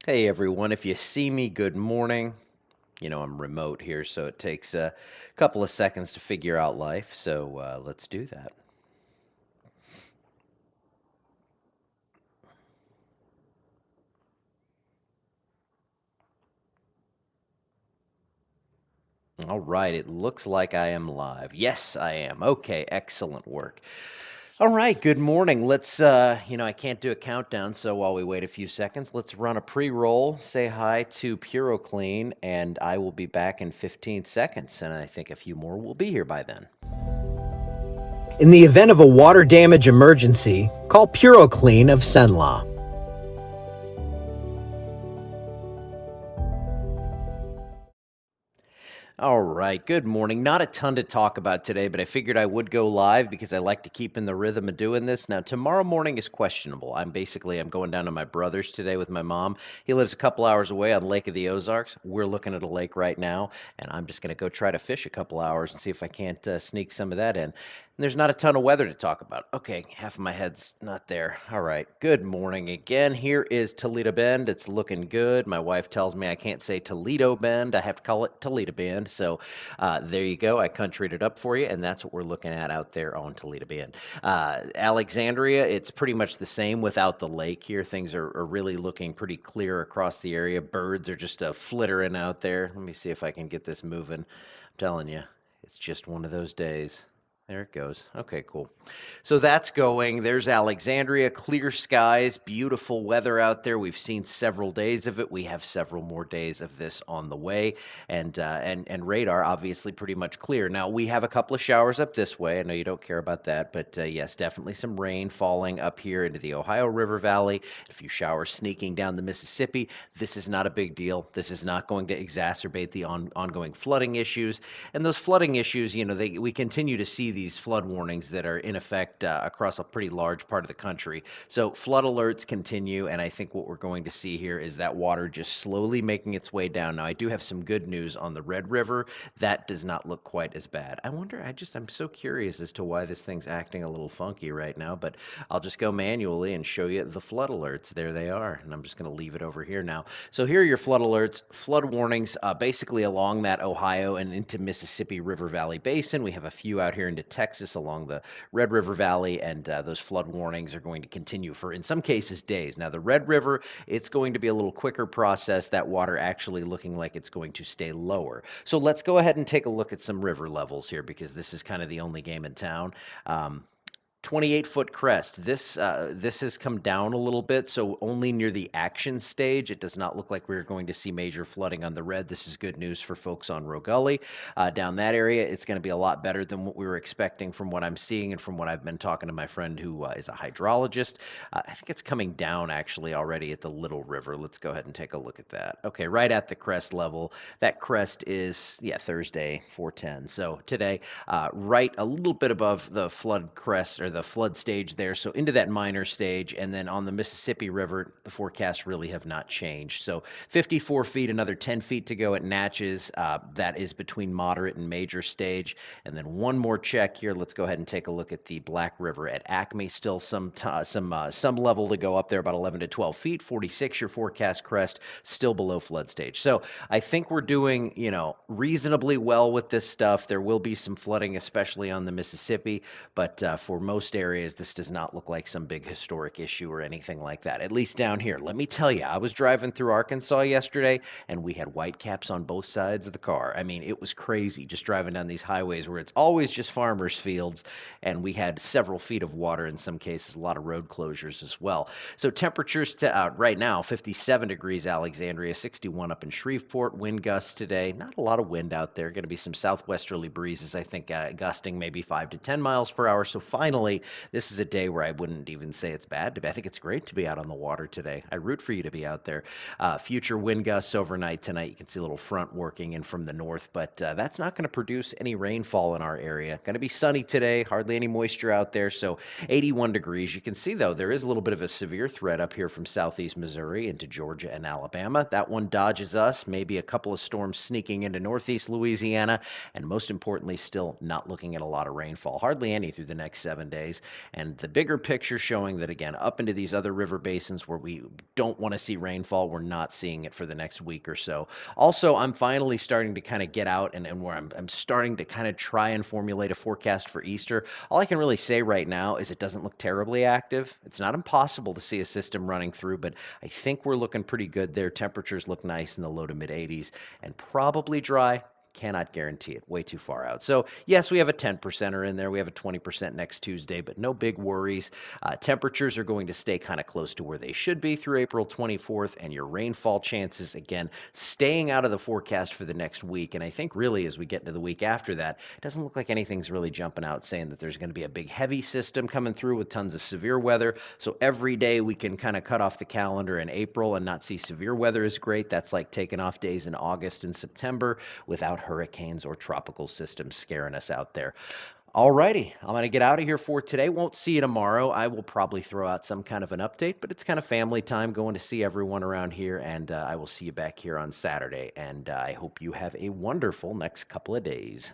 Hey everyone, if you see me, good morning. I'm remote here, so it takes a couple of seconds to figure out life. So let's do that. All right, it looks like I am live. Yes, I am. Okay, excellent work. All right, good morning. I can't do a countdown, so while we wait a few seconds, let's run a pre roll, say hi to PuroClean, and I will be back in 15 seconds. And I think a few more will be here by then. In the event of a water damage emergency, call PuroClean of Cenla. All right. Good morning. Not a ton to talk about today, but I figured I would go live because I like to keep in the rhythm of doing this. Now, tomorrow morning is questionable. I'm going down to my brother's today with my mom. He lives a couple hours away on Lake of the Ozarks. We're looking at a lake right now, and I'm just going to go try to fish a couple hours and see if I can't sneak some of that in. And there's not a ton of weather to talk about. Okay, half of my head's not there. All right. Good morning again. Here is Toledo Bend. It's looking good. My wife tells me I can't say Toledo Bend. I have to call it Toledo Bend. So there you go. I countryed it up for you, and that's what we're looking at out there on Toledo Bend. Alexandria, it's pretty much the same without the lake here. Things are really looking pretty clear across the area. Birds are just flittering out there. Let me see if I can get this moving. I'm telling you, it's just one of those days. There it goes. Okay, cool. So that's going. There's Alexandria, clear skies, beautiful weather out there. We've seen several days of it. We have several more days of this on the way, and radar obviously pretty much clear. Now we have a couple of showers up this way. I know you don't care about that, but yes, definitely some rain falling up here into the Ohio River Valley. A few showers sneaking down the Mississippi. This is not a big deal. This is not going to exacerbate the ongoing flooding issues. And those flooding issues, we continue to see these flood warnings that are in effect across a pretty large part of the country. So flood alerts continue, and I think what we're going to see here is that water just slowly making its way down. Now, I do have some good news on the Red River. That does not look quite as bad. I'm so curious as to why this thing's acting a little funky right now, but I'll just go manually and show you the flood alerts. There they are, and I'm just going to leave it over here now. So here are your flood alerts, flood warnings, basically along that Ohio and into Mississippi River Valley Basin. We have a few out here into Texas along the Red River Valley, and those flood warnings are going to continue for, in some cases, days. Now, the Red River, it's going to be a little quicker process, that water actually looking like it's going to stay lower. So let's go ahead and take a look at some river levels here, because this is kind of the only game in town. 28-foot crest. This has come down a little bit, so only near the action stage. It does not look like we're going to see major flooding on the Red. This is good news for folks on Roe Gully. Down that area, it's going to be a lot better than what we were expecting from what I'm seeing and from what I've been talking to my friend who is a hydrologist. I think it's coming down actually already at the Little River. Let's go ahead and take a look at that. Okay, right at the crest level. That crest is, Thursday, 410. So today, right a little bit above the flood crest or the flood stage there. So into that minor stage. And then on the Mississippi River, the forecasts really have not changed. So 54 feet, another 10 feet to go at Natchez. That is between moderate and major stage. And then one more check here. Let's go ahead and take a look at the Black River at Acme. Still some level to go up there, about 11 to 12 feet. 46 your forecast crest, still below flood stage. So I think we're doing, reasonably well with this stuff. There will be some flooding, especially on the Mississippi, but for most areas, this does not look like some big historic issue or anything like that, at least down here. Let me tell you, I was driving through Arkansas yesterday, and we had whitecaps on both sides of the car. I mean, it was crazy just driving down these highways where it's always just farmers' fields, and we had several feet of water in some cases, a lot of road closures as well. So temperatures right now, 57 degrees Alexandria, 61 up in Shreveport. Wind gusts today, not a lot of wind out there. Going to be some southwesterly breezes, I think, gusting maybe 5 to 10 miles per hour. So finally, this is a day where I wouldn't even say it's bad to be. I think it's great to be out on the water today. I root for you to be out there. Future wind gusts overnight tonight. You can see a little front working in from the north, but that's not going to produce any rainfall in our area. Going to be sunny today, hardly any moisture out there. So 81 degrees. You can see, though, there is a little bit of a severe threat up here from southeast Missouri into Georgia and Alabama. That one dodges us. Maybe a couple of storms sneaking into northeast Louisiana, and most importantly, still not looking at a lot of rainfall. Hardly any through the next 7 days. days. And the bigger picture showing that, again, up into these other river basins where we don't want to see rainfall, we're not seeing it for the next week or so. Also, I'm finally starting to kind of get out and where I'm starting to kind of try and formulate a forecast for Easter. All I can really say right now is it doesn't look terribly active. It's not impossible to see a system running through, but I think we're looking pretty good there. Temperatures look nice in the low to mid 80s and probably dry. Cannot guarantee it. Way too far out. So, yes, we have a 10%er in there. We have a 20% next Tuesday, but no big worries. Temperatures are going to stay kind of close to where they should be through April 24th, and your rainfall chances, again, staying out of the forecast for the next week. And I think really as we get into the week after that, it doesn't look like anything's really jumping out saying that there's going to be a big heavy system coming through with tons of severe weather. So every day we can kind of cut off the calendar in April and not see severe weather is great. That's like taking off days in August and September without hurricanes or tropical systems scaring us out there. Alrighty, I'm going to get out of here for today. Won't see you tomorrow. I will probably throw out some kind of an update, but it's kind of family time going to see everyone around here, and I will see you back here on Saturday. And I hope you have a wonderful next couple of days.